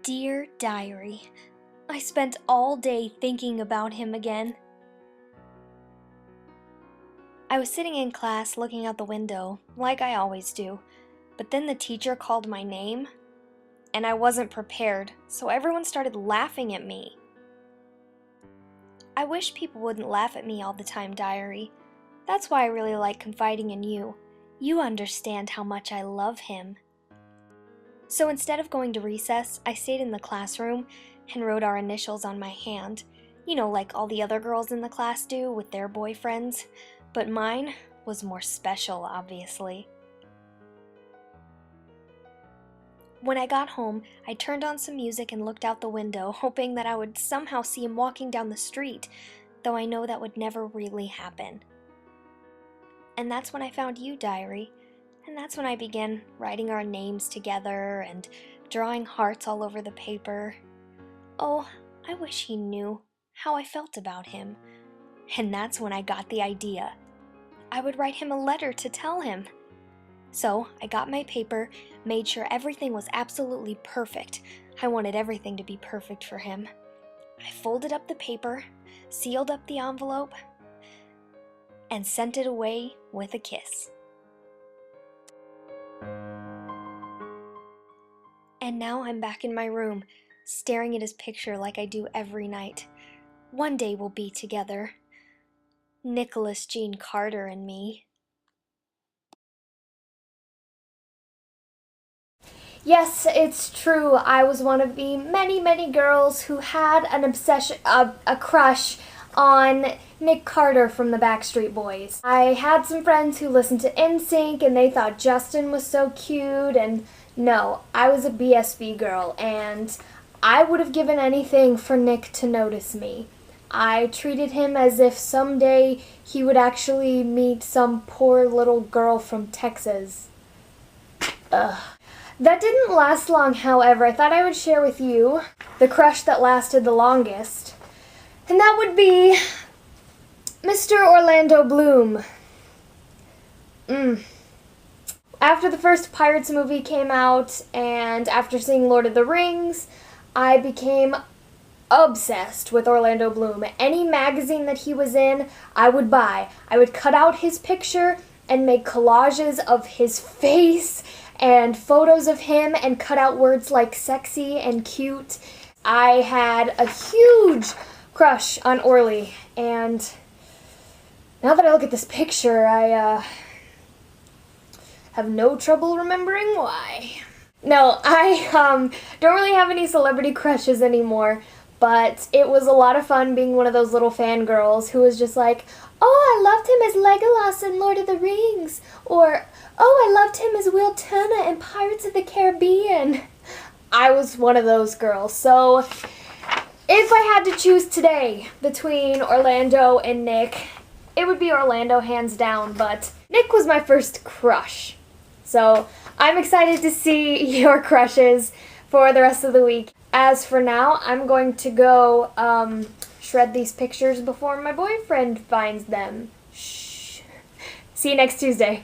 Dear Diary, I spent all day thinking about him again. I was sitting in class looking out the window, like I always do, but then the teacher called my name, and I wasn't prepared, so everyone started laughing at me. I wish people wouldn't laugh at me all the time, Diary. That's why I really like confiding in you. You understand how much I love him. So instead of going to recess, I stayed in the classroom and wrote our initials on my hand. You know, like all the other girls in the class do with their boyfriends. But mine was more special, obviously. When I got home, I turned on some music and looked out the window, hoping that I would somehow see him walking down the street, though I know that would never really happen. And that's when I found you, Diary. And that's when I began writing our names together and drawing hearts all over the paper. Oh, I wish he knew how I felt about him. And that's when I got the idea. I would write him a letter to tell him. So I got my paper, made sure everything was absolutely perfect. I wanted everything to be perfect for him. I folded up the paper, sealed up the envelope, and sent it away with a kiss. And now I'm back in my room, staring at his picture like I do every night. One day we'll be together. Nicholas Jean Carter and me. Yes, it's true. I was one of the many girls who had an obsession, a crush on Nick Carter from the Backstreet Boys. I had some friends who listened to NSYNC and they thought Justin was so cute, and no, I was a BSB girl and I would have given anything for Nick to notice me. I treated him as if someday he would actually meet some poor little girl from Texas. Ugh. That didn't last long, however. I thought I would share with you the crush that lasted the longest. And that would be Mr. Orlando Bloom. After the first Pirates movie came out, and after seeing Lord of the Rings, I became obsessed with Orlando Bloom. Any magazine that he was in, I would buy. I would cut out his picture and make collages of his face and photos of him and cut out words like sexy and cute. I had a huge crush on Orly, and now that I look at this picture, I have no trouble remembering why. No, I don't really have any celebrity crushes anymore, but it was a lot of fun being one of those little fangirls who was just like, oh, I loved him as Legolas in Lord of the Rings, or, oh, I loved him as Will Turner in Pirates of the Caribbean. I was one of those girls, so if I had to choose today between Orlando and Nick, it would be Orlando hands down, but Nick was my first crush. So I'm excited to see your crushes for the rest of the week. As for now, I'm going to go shred these pictures before my boyfriend finds them. Shh. See you next Tuesday.